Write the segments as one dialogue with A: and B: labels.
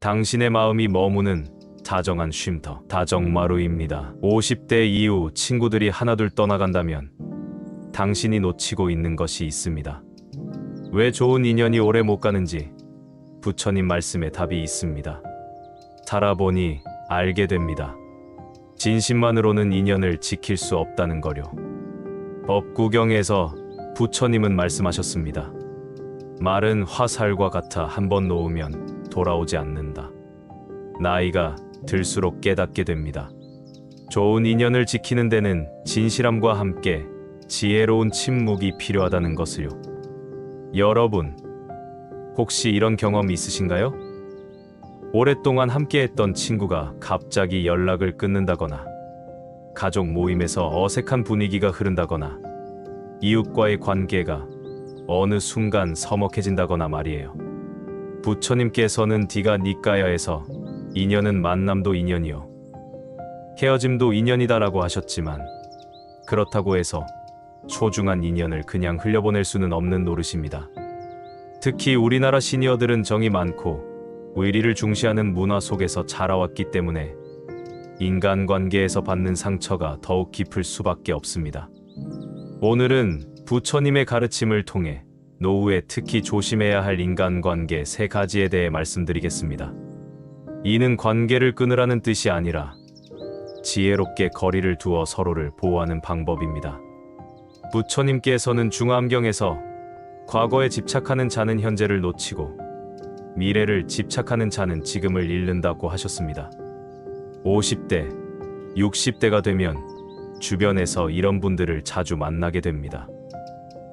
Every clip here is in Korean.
A: 당신의 마음이 머무는 다정한 쉼터, 다정마루입니다. 50대 이후 친구들이 하나둘 떠나간다면 당신이 놓치고 있는 것이 있습니다. 왜 좋은 인연이 오래 못 가는지 부처님 말씀에 답이 있습니다. 살아보니 알게 됩니다. 진심만으로는 인연을 지킬 수 없다는 거요. 법구경에서 부처님은 말씀하셨습니다. 말은 화살과 같아 한번 놓으면 돌아오지 않는다. 나이가 들수록 깨닫게 됩니다. 좋은 인연을 지키는 데는 진실함과 함께 지혜로운 침묵이 필요하다는 것을요. 여러분, 혹시 이런 경험 있으신가요? 오랫동안 함께했던 친구가 갑자기 연락을 끊는다거나, 가족 모임에서 어색한 분위기가 흐른다거나, 이웃과의 관계가 어느 순간 서먹해진다거나 말이에요. 부처님께서는 디가 니까야에서 인연은 만남도 인연이요, 헤어짐도 인연이다라고 하셨지만, 그렇다고 해서 소중한 인연을 그냥 흘려보낼 수는 없는 노릇입니다. 특히 우리나라 시니어들은 정이 많고 의리를 중시하는 문화 속에서 자라왔기 때문에 인간관계에서 받는 상처가 더욱 깊을 수밖에 없습니다. 오늘은 부처님의 가르침을 통해 노후에 특히 조심해야 할 인간관계 3가지에 대해 말씀드리겠습니다. 이는 관계를 끊으라는 뜻이 아니라 지혜롭게 거리를 두어 서로를 보호하는 방법입니다. 부처님께서는 중암경에서 과거에 집착하는 자는 현재를 놓치고 미래를 집착하는 자는 지금을 잃는다고 하셨습니다. 50대, 60대가 되면 주변에서 이런 분들을 자주 만나게 됩니다.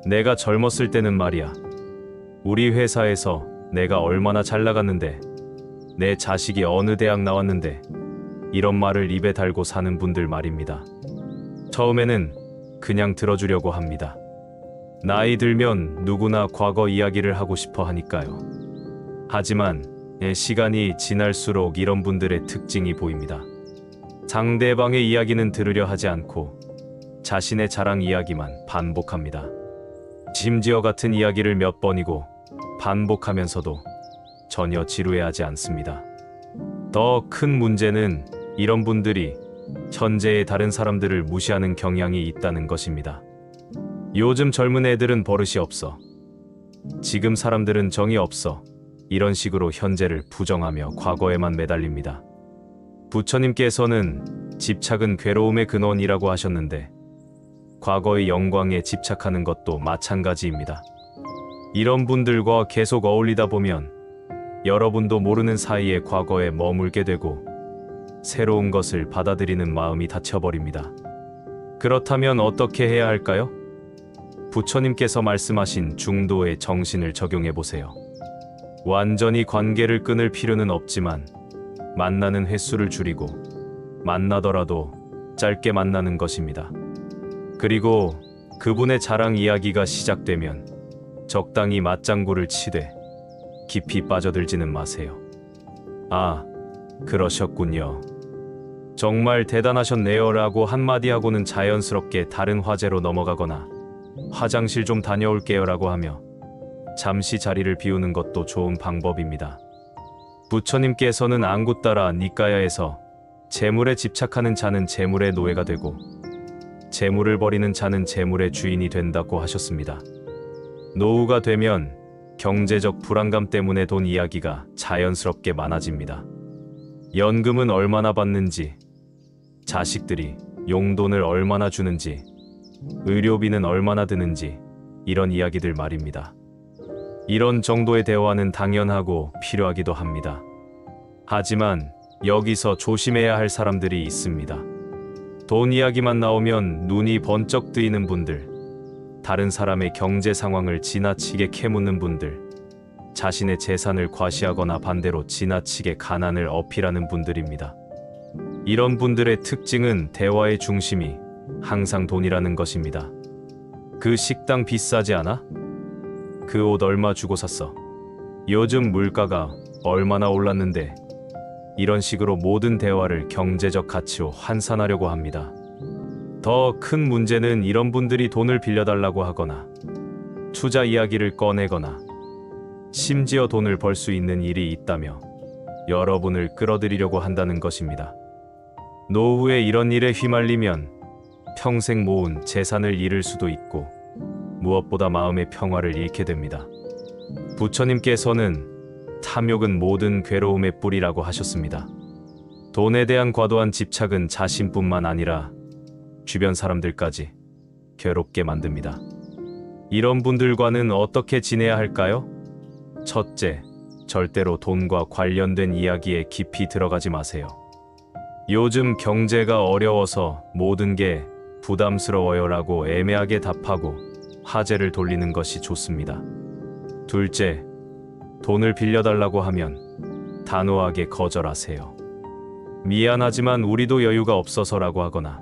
A: 내가 젊었을 때는 말이야, 우리 회사에서 내가 얼마나 잘 나갔는데, 내 자식이 어느 대학 나왔는데, 이런 말을 입에 달고 사는 분들 말입니다. 처음에는 그냥 들어주려고 합니다. 나이 들면 누구나 과거 이야기를 하고 싶어 하니까요. 하지만 시간이 지날수록 이런 분들의 특징이 보입니다. 상대방의 이야기는 들으려 하지 않고 자신의 자랑 이야기만 반복합니다. 심지어 같은 이야기를 몇 번이고 반복하면서도 전혀 지루해하지 않습니다. 더 큰 문제는 이런 분들이 현재의 다른 사람들을 무시하는 경향이 있다는 것입니다. 요즘 젊은 애들은 버릇이 없어, 지금 사람들은 정이 없어, 이런 식으로 현재를 부정하며 과거에만 매달립니다. 부처님께서는 집착은 괴로움의 근원이라고 하셨는데, 과거의 영광에 집착하는 것도 마찬가지입니다. 이런 분들과 계속 어울리다 보면 여러분도 모르는 사이에 과거에 머물게 되고 새로운 것을 받아들이는 마음이 닫혀버립니다. 그렇다면 어떻게 해야 할까요? 부처님께서 말씀하신 중도의 정신을 적용해 보세요. 완전히 관계를 끊을 필요는 없지만 만나는 횟수를 줄이고 만나더라도 짧게 만나는 것입니다. 그리고 그분의 자랑 이야기가 시작되면 적당히 맞장구를 치되 깊이 빠져들지는 마세요. 아, 그러셨군요. 정말 대단하셨네요 라고 한마디 하고는 자연스럽게 다른 화제로 넘어가거나 화장실 좀 다녀올게요 라고 하며 잠시 자리를 비우는 것도 좋은 방법입니다. 부처님께서는 앙구따라 니까야에서 재물에 집착하는 자는 재물의 노예가 되고 재물을 버리는 자는 재물의 주인이 된다고 하셨습니다. 노후가 되면 경제적 불안감 때문에 돈 이야기가 자연스럽게 많아집니다. 연금은 얼마나 받는지, 자식들이 용돈을 얼마나 주는지, 의료비는 얼마나 드는지, 이런 이야기들 말입니다. 이런 정도의 대화는 당연하고 필요하기도 합니다. 하지만 여기서 조심해야 할 사람들이 있습니다. 돈 이야기만 나오면 눈이 번쩍 뜨이는 분들, 다른 사람의 경제 상황을 지나치게 캐묻는 분들, 자신의 재산을 과시하거나 반대로 지나치게 가난을 어필하는 분들입니다. 이런 분들의 특징은 대화의 중심이 항상 돈이라는 것입니다. 그 식당 비싸지 않아? 그 옷 얼마 주고 샀어? 요즘 물가가 얼마나 올랐는데? 이런 식으로 모든 대화를 경제적 가치로 환산하려고 합니다. 더 큰 문제는 이런 분들이 돈을 빌려달라고 하거나 투자 이야기를 꺼내거나 심지어 돈을 벌 수 있는 일이 있다며 여러분을 끌어들이려고 한다는 것입니다. 노후에 이런 일에 휘말리면 평생 모은 재산을 잃을 수도 있고 무엇보다 마음의 평화를 잃게 됩니다. 부처님께서는 탐욕은 모든 괴로움의 뿌리라고 하셨습니다. 돈에 대한 과도한 집착은 자신뿐만 아니라 주변 사람들까지 괴롭게 만듭니다. 이런 분들과는 어떻게 지내야 할까요? 첫째, 절대로 돈과 관련된 이야기에 깊이 들어가지 마세요. 요즘 경제가 어려워서 모든 게 부담스러워요라고 애매하게 답하고 화제를 돌리는 것이 좋습니다. 둘째, 돈을 빌려달라고 하면 단호하게 거절하세요. 미안하지만 우리도 여유가 없어서라고 하거나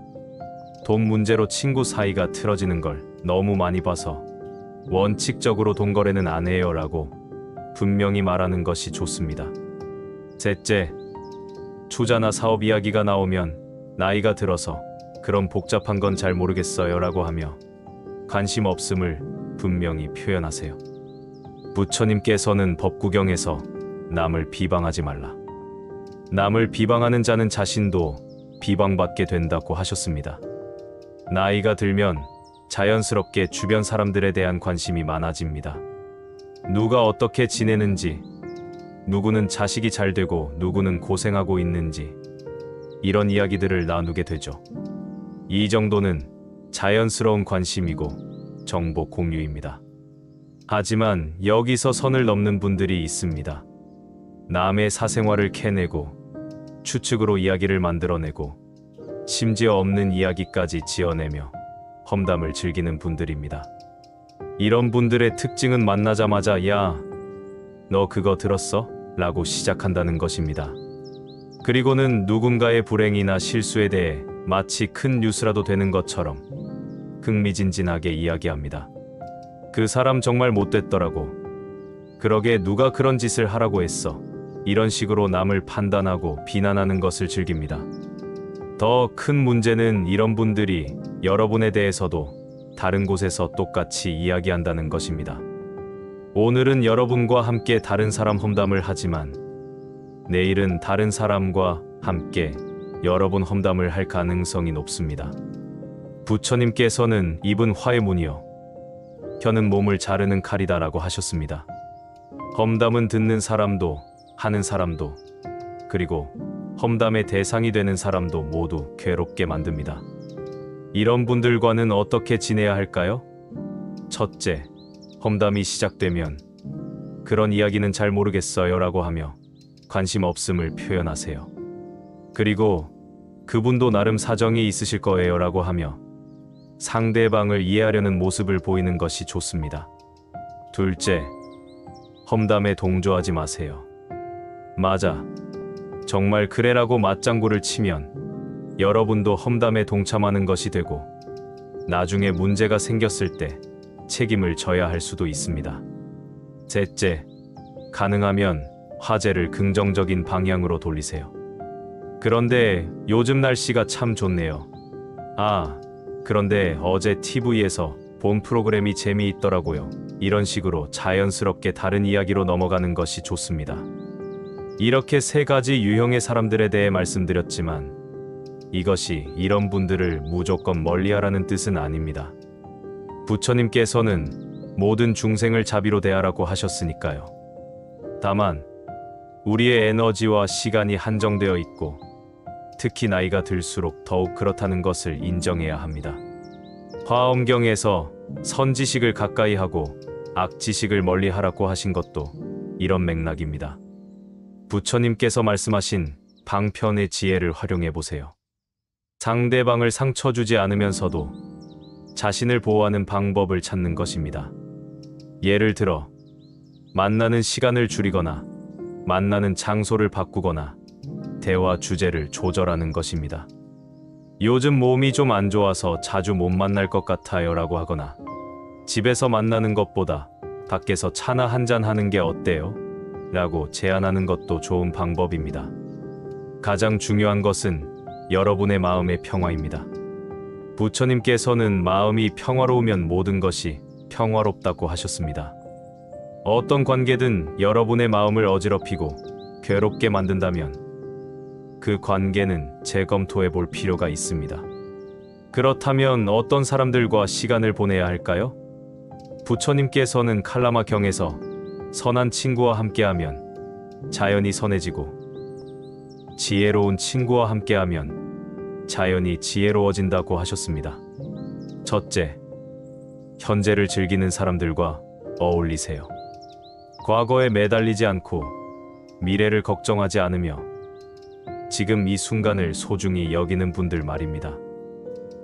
A: 돈 문제로 친구 사이가 틀어지는 걸 너무 많이 봐서 원칙적으로 돈 거래는 안 해요라고 분명히 말하는 것이 좋습니다. 셋째, 투자나 사업 이야기가 나오면 나이가 들어서 그런 복잡한 건 잘 모르겠어요라고 하며 관심 없음을 분명히 표현하세요. 부처님께서는 법구경에서 남을 비방하지 말라. 남을 비방하는 자는 자신도 비방받게 된다고 하셨습니다. 나이가 들면 자연스럽게 주변 사람들에 대한 관심이 많아집니다. 누가 어떻게 지내는지, 누구는 자식이 잘 되고 누구는 고생하고 있는지 이런 이야기들을 나누게 되죠. 이 정도는 자연스러운 관심이고 정보 공유입니다. 하지만 여기서 선을 넘는 분들이 있습니다. 남의 사생활을 캐내고 추측으로 이야기를 만들어내고 심지어 없는 이야기까지 지어내며 험담을 즐기는 분들입니다. 이런 분들의 특징은 만나자마자 야, 너 그거 들었어? 라고 시작한다는 것입니다. 그리고는 누군가의 불행이나 실수에 대해 마치 큰 뉴스라도 되는 것처럼 흥미진진하게 이야기합니다. 그 사람 정말 못됐더라고. 그러게 누가 그런 짓을 하라고 했어. 이런 식으로 남을 판단하고 비난하는 것을 즐깁니다. 더 큰 문제는 이런 분들이 여러분에 대해서도 다른 곳에서 똑같이 이야기한다는 것입니다. 오늘은 여러분과 함께 다른 사람 험담을 하지만 내일은 다른 사람과 함께 여러분 험담을 할 가능성이 높습니다. 부처님께서는 입은 화의 문이요 혀는 몸을 자르는 칼이다라고 하셨습니다. 험담은 듣는 사람도 하는 사람도 그리고 험담의 대상이 되는 사람도 모두 괴롭게 만듭니다. 이런 분들과는 어떻게 지내야 할까요? 첫째, 험담이 시작되면 그런 이야기는 잘 모르겠어요라고 하며 관심 없음을 표현하세요. 그리고 그분도 나름 사정이 있으실 거예요라고 하며 상대방을 이해하려는 모습을 보이는 것이 좋습니다. 둘째, 험담에 동조하지 마세요. 맞아, 정말 그래라고 맞장구를 치면 여러분도 험담에 동참하는 것이 되고 나중에 문제가 생겼을 때 책임을 져야 할 수도 있습니다. 셋째, 가능하면 화제를 긍정적인 방향으로 돌리세요. 그런데 요즘 날씨가 참 좋네요. 아, 그런데 어제 TV에서 본 프로그램이 재미있더라고요. 이런 식으로 자연스럽게 다른 이야기로 넘어가는 것이 좋습니다. 이렇게 세 가지 유형의 사람들에 대해 말씀드렸지만 이것이 이런 분들을 무조건 멀리하라는 뜻은 아닙니다. 부처님께서는 모든 중생을 자비로 대하라고 하셨으니까요. 다만 우리의 에너지와 시간이 한정되어 있고 특히 나이가 들수록 더욱 그렇다는 것을 인정해야 합니다. 화엄경에서 선지식을 가까이 하고 악지식을 멀리하라고 하신 것도 이런 맥락입니다. 부처님께서 말씀하신 방편의 지혜를 활용해 보세요. 상대방을 상처 주지 않으면서도 자신을 보호하는 방법을 찾는 것입니다. 예를 들어 만나는 시간을 줄이거나 만나는 장소를 바꾸거나 대화 주제를 조절하는 것입니다. 요즘 몸이 좀 안 좋아서 자주 못 만날 것 같아요 라고 하거나 집에서 만나는 것보다 밖에서 차나 한잔 하는 게 어때요? 라고 제안하는 것도 좋은 방법입니다. 가장 중요한 것은 여러분의 마음의 평화입니다. 부처님께서는 마음이 평화로우면 모든 것이 평화롭다고 하셨습니다. 어떤 관계든 여러분의 마음을 어지럽히고 괴롭게 만든다면 그 관계는 재검토해 볼 필요가 있습니다. 그렇다면 어떤 사람들과 시간을 보내야 할까요? 부처님께서는 칼라마 경에서 선한 친구와 함께하면 자연이 선해지고 지혜로운 친구와 함께하면 자연이 지혜로워진다고 하셨습니다. 첫째, 현재를 즐기는 사람들과 어울리세요. 과거에 매달리지 않고 미래를 걱정하지 않으며 지금 이 순간을 소중히 여기는 분들 말입니다.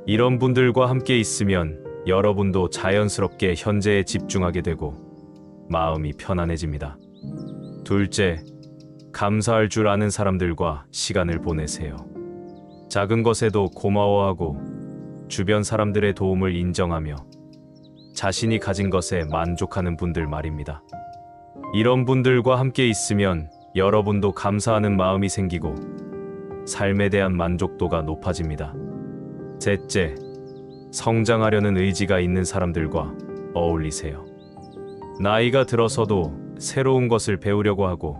A: 이런 분들과 함께 있으면 여러분도 자연스럽게 현재에 집중하게 되고 마음이 편안해집니다. 둘째, 감사할 줄 아는 사람들과 시간을 보내세요. 작은 것에도 고마워하고 주변 사람들의 도움을 인정하며 자신이 가진 것에 만족하는 분들 말입니다. 이런 분들과 함께 있으면 여러분도 감사하는 마음이 생기고 삶에 대한 만족도가 높아집니다. 셋째, 성장하려는 의지가 있는 사람들과 어울리세요. 나이가 들어서도 새로운 것을 배우려고 하고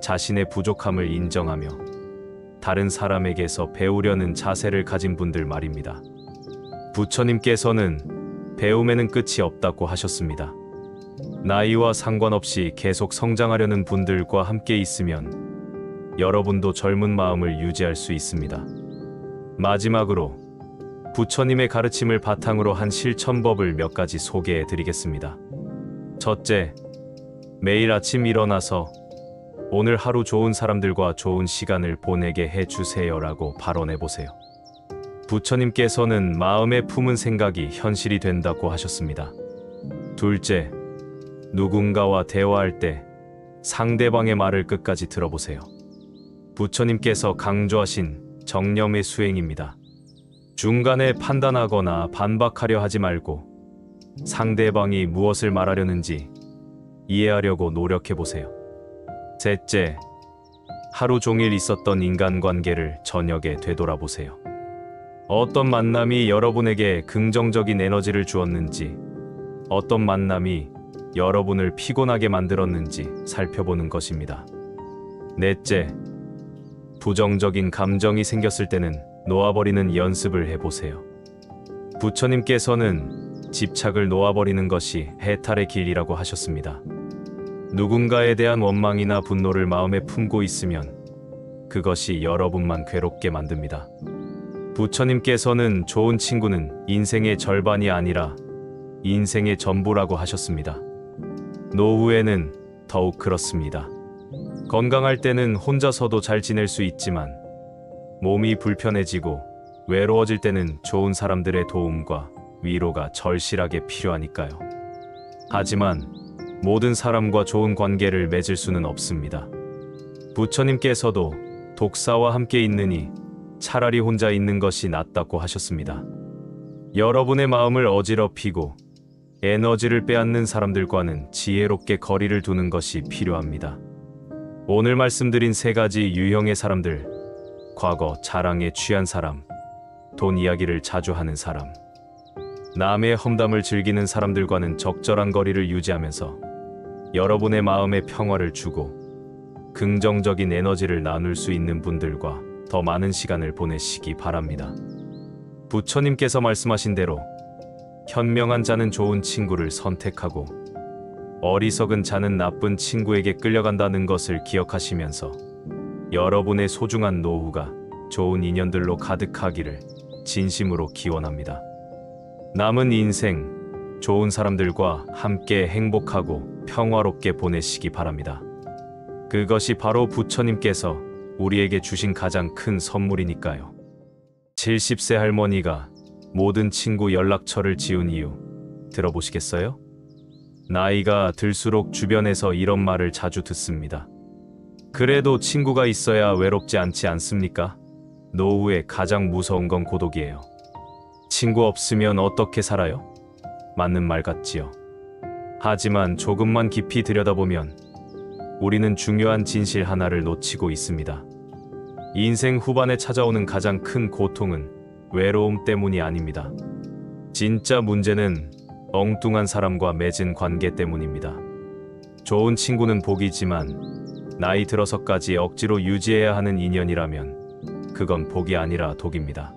A: 자신의 부족함을 인정하며 다른 사람에게서 배우려는 자세를 가진 분들 말입니다. 부처님께서는 배움에는 끝이 없다고 하셨습니다. 나이와 상관없이 계속 성장하려는 분들과 함께 있으면 여러분도 젊은 마음을 유지할 수 있습니다. 마지막으로 부처님의 가르침을 바탕으로 한 실천법을 몇 가지 소개해 드리겠습니다. 첫째, 매일 아침 일어나서 오늘 하루 좋은 사람들과 좋은 시간을 보내게 해 주세요라고 발언해 보세요. 부처님께서는 마음에 품은 생각이 현실이 된다고 하셨습니다. 둘째, 누군가와 대화할 때 상대방의 말을 끝까지 들어보세요. 부처님께서 강조하신 정념의 수행입니다. 중간에 판단하거나 반박하려 하지 말고 상대방이 무엇을 말하려는지 이해하려고 노력해 보세요. 셋째, 하루 종일 있었던 인간관계를 저녁에 되돌아보세요. 어떤 만남이 여러분에게 긍정적인 에너지를 주었는지, 어떤 만남이 여러분을 피곤하게 만들었는지 살펴보는 것입니다. 넷째, 부정적인 감정이 생겼을 때는 놓아버리는 연습을 해보세요. 부처님께서는 집착을 놓아버리는 것이 해탈의 길이라고 하셨습니다. 누군가에 대한 원망이나 분노를 마음에 품고 있으면 그것이 여러분만 괴롭게 만듭니다. 부처님께서는 좋은 친구는 인생의 절반이 아니라 인생의 전부라고 하셨습니다. 노후에는 더욱 그렇습니다. 건강할 때는 혼자서도 잘 지낼 수 있지만 몸이 불편해지고 외로워질 때는 좋은 사람들의 도움과 위로가 절실하게 필요하니까요. 하지만 모든 사람과 좋은 관계를 맺을 수는 없습니다. 부처님께서도 독사와 함께 있느니 차라리 혼자 있는 것이 낫다고 하셨습니다. 여러분의 마음을 어지럽히고 에너지를 빼앗는 사람들과는 지혜롭게 거리를 두는 것이 필요합니다. 오늘 말씀드린 세 가지 유형의 사람들, 과거 자랑에 취한 사람, 돈 이야기를 자주 하는 사람, 남의 험담을 즐기는 사람들과는 적절한 거리를 유지하면서 여러분의 마음에 평화를 주고 긍정적인 에너지를 나눌 수 있는 분들과 더 많은 시간을 보내시기 바랍니다. 부처님께서 말씀하신 대로 현명한 자는 좋은 친구를 선택하고 어리석은 자는 나쁜 친구에게 끌려간다는 것을 기억하시면서 여러분의 소중한 노후가 좋은 인연들로 가득하기를 진심으로 기원합니다. 남은 인생 좋은 사람들과 함께 행복하고 평화롭게 보내시기 바랍니다. 그것이 바로 부처님께서 우리에게 주신 가장 큰 선물이니까요. 70세 할머니가 모든 친구 연락처를 지운 이유 들어보시겠어요? 나이가 들수록 주변에서 이런 말을 자주 듣습니다. 그래도 친구가 있어야 외롭지 않지 않습니까? 노후에 가장 무서운 건 고독이에요. 친구 없으면 어떻게 살아요? 맞는 말 같지요. 하지만 조금만 깊이 들여다보면 우리는 중요한 진실 하나를 놓치고 있습니다. 인생 후반에 찾아오는 가장 큰 고통은 외로움 때문이 아닙니다. 진짜 문제는 엉뚱한 사람과 맺은 관계 때문입니다. 좋은 친구는 복이지만 나이 들어서까지 억지로 유지해야 하는 인연이라면 그건 복이 아니라 독입니다.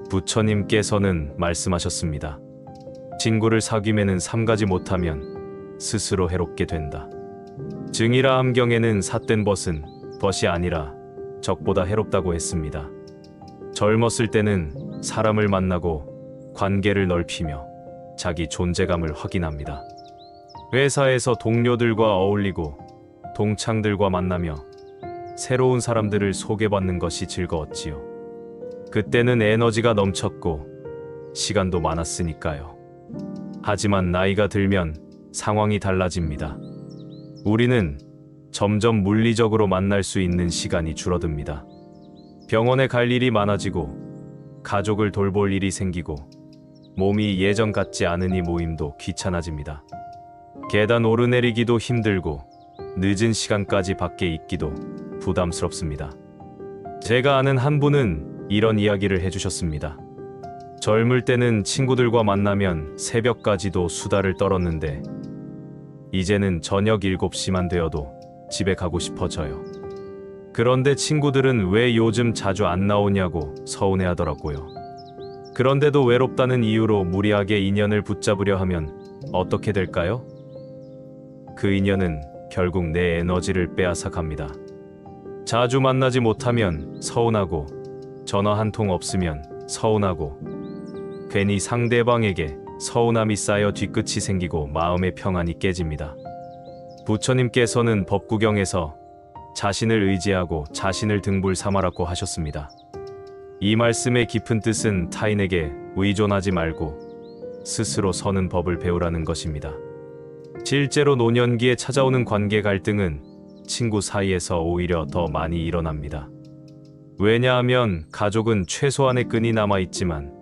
A: 부처님께서는 말씀하셨습니다. 친구를 사귀면은 삼가지 못하면 스스로 해롭게 된다. 증이라 함경에는 삿된 벗은 벗이 아니라 적보다 해롭다고 했습니다. 젊었을 때는 사람을 만나고 관계를 넓히며 자기 존재감을 확인합니다. 회사에서 동료들과 어울리고 동창들과 만나며 새로운 사람들을 소개받는 것이 즐거웠지요. 그때는 에너지가 넘쳤고 시간도 많았으니까요. 하지만 나이가 들면 상황이 달라집니다. 우리는 점점 물리적으로 만날 수 있는 시간이 줄어듭니다. 병원에 갈 일이 많아지고 가족을 돌볼 일이 생기고 몸이 예전 같지 않으니 모임도 귀찮아집니다. 계단 오르내리기도 힘들고 늦은 시간까지 밖에 있기도 부담스럽습니다. 제가 아는 한 분은 이런 이야기를 해주셨습니다. 젊을 때는 친구들과 만나면 새벽까지도 수다를 떨었는데 이제는 저녁 7시만 되어도 집에 가고 싶어져요. 그런데 친구들은 왜 요즘 자주 안 나오냐고 서운해하더라고요. 그런데도 외롭다는 이유로 무리하게 인연을 붙잡으려 하면 어떻게 될까요? 그 인연은 결국 내 에너지를 빼앗아 갑니다. 자주 만나지 못하면 서운하고 전화 한 통 없으면 서운하고 괜히 상대방에게 서운함이 쌓여 뒤끝이 생기고 마음의 평안이 깨집니다. 부처님께서는 법구경에서 자신을 의지하고 자신을 등불 삼아라고 하셨습니다. 이 말씀의 깊은 뜻은 타인에게 의존하지 말고 스스로 서는 법을 배우라는 것입니다. 실제로 노년기에 찾아오는 관계 갈등은 친구 사이에서 오히려 더 많이 일어납니다. 왜냐하면 가족은 최소한의 끈이 남아있지만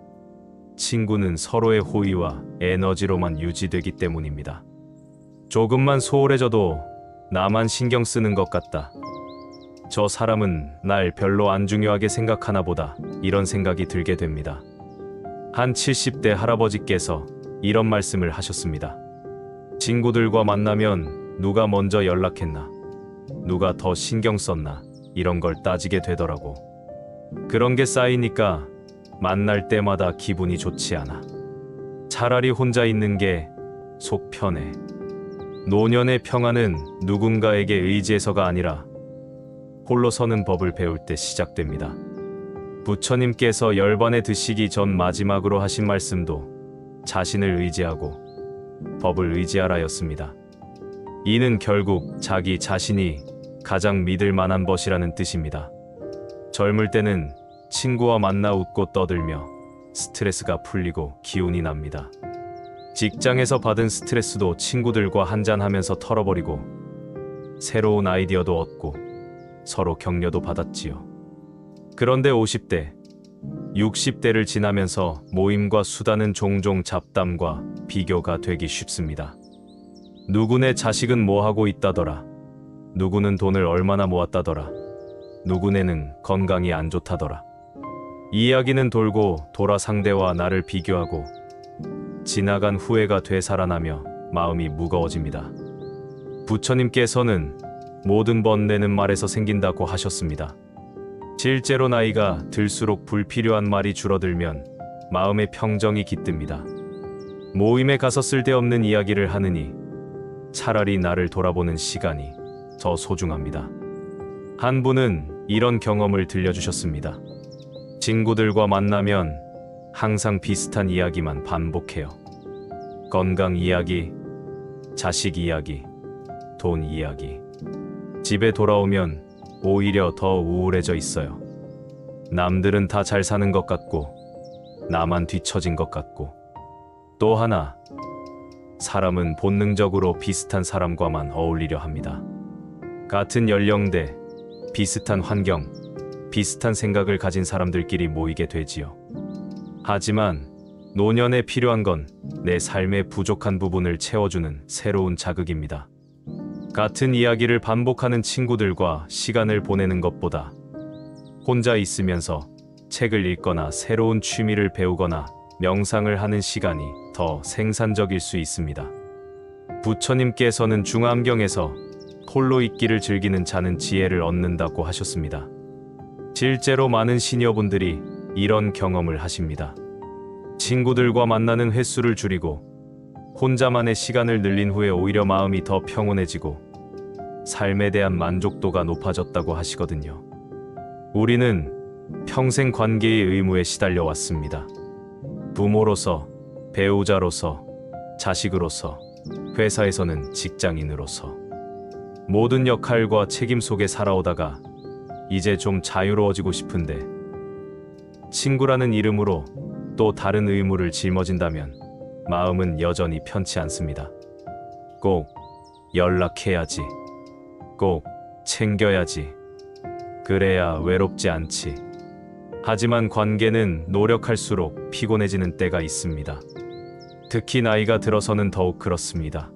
A: 친구는 서로의 호의와 에너지로만 유지되기 때문입니다. 조금만 소홀해져도 나만 신경 쓰는 것 같다. 저 사람은 날 별로 안 중요하게 생각하나 보다. 이런 생각이 들게 됩니다. 한 70대 할아버지께서 이런 말씀을 하셨습니다. 친구들과 만나면 누가 먼저 연락했나, 누가 더 신경 썼나 이런 걸 따지게 되더라고. 그런 게 쌓이니까 만날 때마다 기분이 좋지 않아. 차라리 혼자 있는 게 속 편해. 노년의 평안은 누군가에게 의지해서가 아니라 홀로 서는 법을 배울 때 시작됩니다. 부처님께서 열반에 드시기 전 마지막으로 하신 말씀도 자신을 의지하고 법을 의지하라였습니다. 이는 결국 자기 자신이 가장 믿을 만한 것이라는 뜻입니다. 젊을 때는 친구와 만나 웃고 떠들며 스트레스가 풀리고 기운이 납니다. 직장에서 받은 스트레스도 친구들과 한잔하면서 털어버리고 새로운 아이디어도 얻고 서로 격려도 받았지요. 그런데 50대, 60대를 지나면서 모임과 수다는 종종 잡담과 비교가 되기 쉽습니다. 누구네 자식은 뭐하고 있다더라. 누구는 돈을 얼마나 모았다더라. 누구네는 건강이 안 좋다더라. 이야기는 돌고 돌아 상대와 나를 비교하고 지나간 후회가 되살아나며 마음이 무거워집니다. 부처님께서는 모든 번뇌는 말에서 생긴다고 하셨습니다. 실제로 나이가 들수록 불필요한 말이 줄어들면 마음의 평정이 깃듭니다. 모임에 가서 쓸데없는 이야기를 하느니 차라리 나를 돌아보는 시간이 더 소중합니다. 한 분은 이런 경험을 들려주셨습니다. 친구들과 만나면 항상 비슷한 이야기만 반복해요. 건강 이야기, 자식 이야기, 돈 이야기. 집에 돌아오면 오히려 더 우울해져 있어요. 남들은 다 잘 사는 것 같고 나만 뒤처진 것 같고 또 하나, 사람은 본능적으로 비슷한 사람과만 어울리려 합니다. 같은 연령대, 비슷한 환경, 비슷한 생각을 가진 사람들끼리 모이게 되지요. 하지만 노년에 필요한 건 내 삶의 부족한 부분을 채워주는 새로운 자극입니다. 같은 이야기를 반복하는 친구들과 시간을 보내는 것보다 혼자 있으면서 책을 읽거나 새로운 취미를 배우거나 명상을 하는 시간이 더 생산적일 수 있습니다. 부처님께서는 중암경에서 홀로 있기를 즐기는 자는 지혜를 얻는다고 하셨습니다. 실제로 많은 시니어분들이 이런 경험을 하십니다. 친구들과 만나는 횟수를 줄이고 혼자만의 시간을 늘린 후에 오히려 마음이 더 평온해지고 삶에 대한 만족도가 높아졌다고 하시거든요. 우리는 평생 관계의 의무에 시달려 왔습니다. 부모로서, 배우자로서, 자식으로서, 회사에서는 직장인으로서 모든 역할과 책임 속에 살아오다가 이제 좀 자유로워지고 싶은데 친구라는 이름으로 또 다른 의무를 짊어진다면 마음은 여전히 편치 않습니다. 꼭 연락해야지. 꼭 챙겨야지. 그래야 외롭지 않지. 하지만 관계는 노력할수록 피곤해지는 때가 있습니다. 특히 나이가 들어서는 더욱 그렇습니다.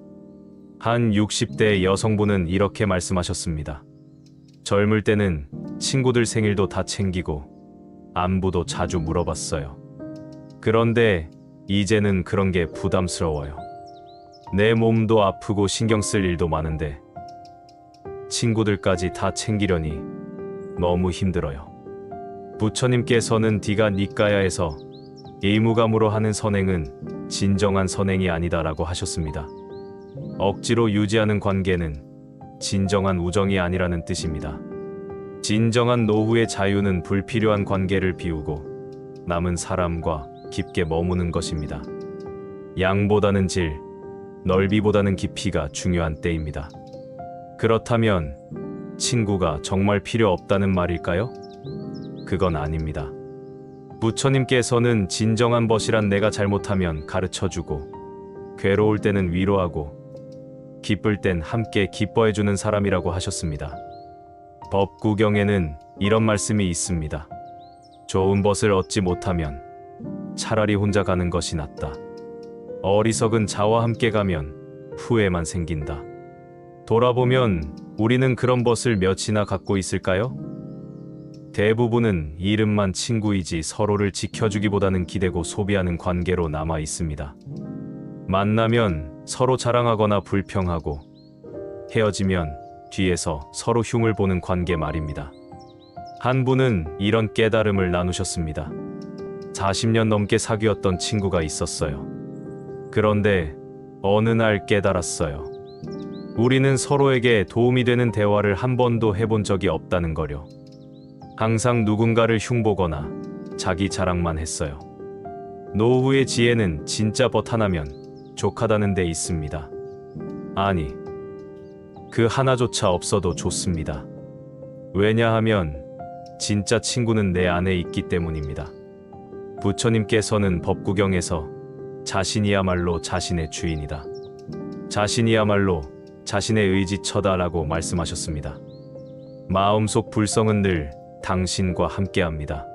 A: 한 60대 여성분은 이렇게 말씀하셨습니다. 젊을 때는 친구들 생일도 다 챙기고 안부도 자주 물어봤어요. 그런데 이제는 그런 게 부담스러워요. 내 몸도 아프고 신경 쓸 일도 많은데 친구들까지 다 챙기려니 너무 힘들어요. 부처님께서는 디가 니까야에서 의무감으로 하는 선행은 진정한 선행이 아니다라고 하셨습니다. 억지로 유지하는 관계는 진정한 우정이 아니라는 뜻입니다. 진정한 노후의 자유는 불필요한 관계를 비우고 남은 사람과 깊게 머무는 것입니다. 양보다는 질, 넓이보다는 깊이가 중요한 때입니다. 그렇다면 친구가 정말 필요 없다는 말일까요? 그건 아닙니다. 부처님께서는 진정한 벗이란 내가 잘못하면 가르쳐주고 괴로울 때는 위로하고 기쁠 땐 함께 기뻐해주는 사람이라고 하셨습니다. 법구경에는 이런 말씀이 있습니다. 좋은 벗을 얻지 못하면 차라리 혼자 가는 것이 낫다. 어리석은 자와 함께 가면 후회만 생긴다. 돌아보면 우리는 그런 벗을 몇이나 갖고 있을까요? 대부분은 이름만 친구이지 서로를 지켜주기보다는 기대고 소비하는 관계로 남아 있습니다. 만나면 서로 자랑하거나 불평하고 헤어지면 뒤에서 서로 흉을 보는 관계 말입니다. 한 분은 이런 깨달음을 나누셨습니다. 40년 넘게 사귀었던 친구가 있었어요. 그런데 어느 날 깨달았어요. 우리는 서로에게 도움이 되는 대화를 한 번도 해본 적이 없다는 거요. 항상 누군가를 흉보거나 자기 자랑만 했어요. 노후의 지혜는 진짜 벗 하나면 족하다는 데 있습니다. 아니, 그 하나조차 없어도 좋습니다. 왜냐하면 진짜 친구는 내 안에 있기 때문입니다. 부처님께서는 법구경에서 자신이야말로 자신의 주인이다. 자신이야말로 자신의 의지처다라고 말씀하셨습니다. 마음속 불성은 늘 당신과 함께합니다.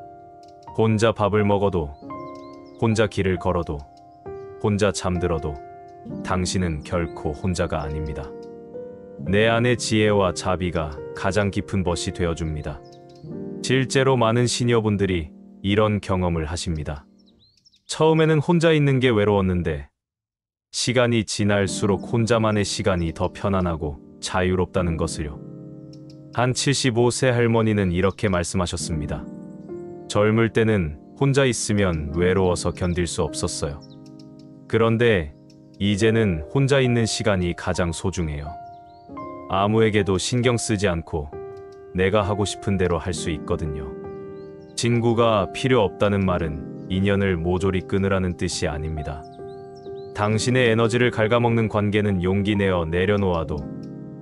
A: 혼자 밥을 먹어도, 혼자 길을 걸어도, 혼자 잠들어도 당신은 결코 혼자가 아닙니다. 내 안의 지혜와 자비가 가장 깊은 벗이 되어줍니다. 실제로 많은 시니어분들이 이런 경험을 하십니다. 처음에는 혼자 있는 게 외로웠는데 시간이 지날수록 혼자만의 시간이 더 편안하고 자유롭다는 것을요. 한 75세 할머니는 이렇게 말씀하셨습니다. 젊을 때는 혼자 있으면 외로워서 견딜 수 없었어요. 그런데 이제는 혼자 있는 시간이 가장 소중해요. 아무에게도 신경 쓰지 않고 내가 하고 싶은 대로 할 수 있거든요. 친구가 필요 없다는 말은 인연을 모조리 끊으라는 뜻이 아닙니다. 당신의 에너지를 갉아먹는 관계는 용기 내어 내려놓아도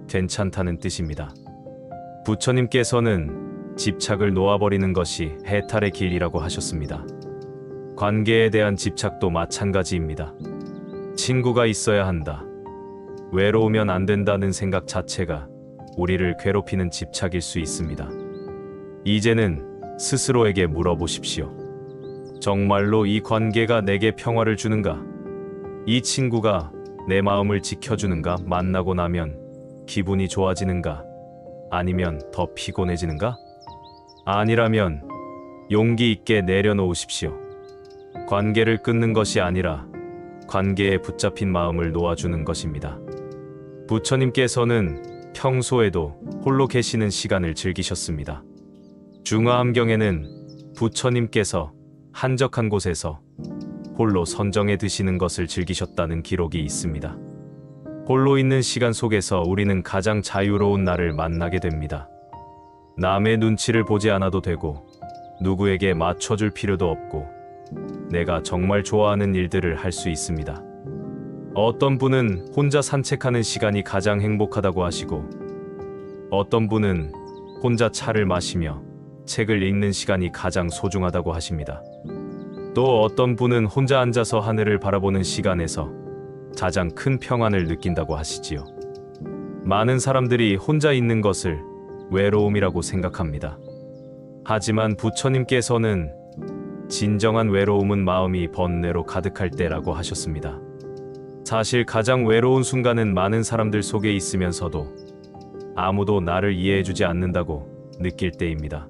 A: 괜찮다는 뜻입니다. 부처님께서는 집착을 놓아버리는 것이 해탈의 길이라고 하셨습니다. 관계에 대한 집착도 마찬가지입니다. 친구가 있어야 한다. 외로우면 안 된다는 생각 자체가 우리를 괴롭히는 집착일 수 있습니다. 이제는 스스로에게 물어보십시오. 정말로 이 관계가 내게 평화를 주는가? 이 친구가 내 마음을 지켜주는가? 만나고 나면 기분이 좋아지는가? 아니면 더 피곤해지는가? 아니라면 용기 있게 내려놓으십시오. 관계를 끊는 것이 아니라 관계에 붙잡힌 마음을 놓아주는 것입니다. 부처님께서는 평소에도 홀로 계시는 시간을 즐기셨습니다. 중화암경에는 부처님께서 한적한 곳에서 홀로 선정해 드시는 것을 즐기셨다는 기록이 있습니다. 홀로 있는 시간 속에서 우리는 가장 자유로운 나를 만나게 됩니다. 남의 눈치를 보지 않아도 되고 누구에게 맞춰줄 필요도 없고 내가 정말 좋아하는 일들을 할 수 있습니다. 어떤 분은 혼자 산책하는 시간이 가장 행복하다고 하시고 어떤 분은 혼자 차를 마시며 책을 읽는 시간이 가장 소중하다고 하십니다. 또 어떤 분은 혼자 앉아서 하늘을 바라보는 시간에서 가장 큰 평안을 느낀다고 하시지요. 많은 사람들이 혼자 있는 것을 외로움이라고 생각합니다. 하지만 부처님께서는 진정한 외로움은 마음이 번뇌로 가득할 때라고 하셨습니다. 사실 가장 외로운 순간은 많은 사람들 속에 있으면서도 아무도 나를 이해해주지 않는다고 느낄 때입니다.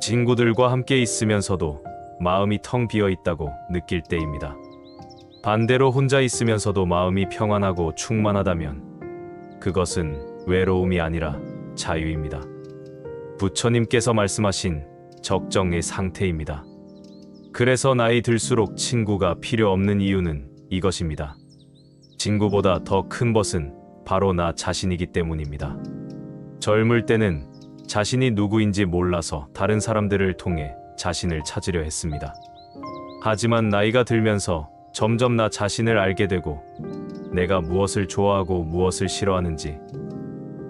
A: 친구들과 함께 있으면서도 마음이 텅 비어 있다고 느낄 때입니다. 반대로 혼자 있으면서도 마음이 평안하고 충만하다면 그것은 외로움이 아니라 자유입니다. 부처님께서 말씀하신 적정의 상태입니다. 그래서 나이 들수록 친구가 필요 없는 이유는 이것입니다. 친구보다 더 큰 것은 바로 나 자신이기 때문입니다. 젊을 때는 자신이 누구인지 몰라서 다른 사람들을 통해 자신을 찾으려 했습니다. 하지만 나이가 들면서 점점 나 자신을 알게 되고 내가 무엇을 좋아하고 무엇을 싫어하는지,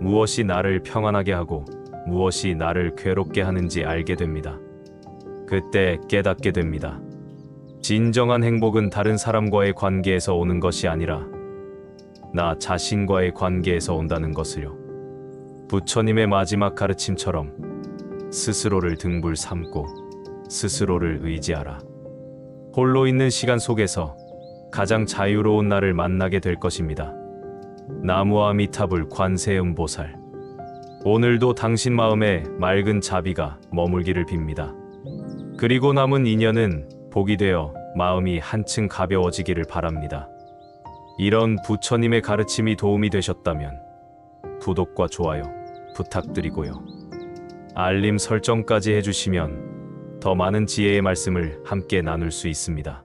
A: 무엇이 나를 평안하게 하고 무엇이 나를 괴롭게 하는지 알게 됩니다. 그때 깨닫게 됩니다. 진정한 행복은 다른 사람과의 관계에서 오는 것이 아니라 나 자신과의 관계에서 온다는 것을요. 부처님의 마지막 가르침처럼 스스로를 등불 삼고 스스로를 의지하라. 홀로 있는 시간 속에서 가장 자유로운 나를 만나게 될 것입니다. 나무아미타불 관세음보살. 오늘도 당신 마음에 맑은 자비가 머물기를 빕니다. 그리고 남은 인연은 복이 되어 마음이 한층 가벼워지기를 바랍니다. 이런 부처님의 가르침이 도움이 되셨다면 구독과 좋아요 부탁드리고요. 알림 설정까지 해주시면 더 많은 지혜의 말씀을 함께 나눌 수 있습니다.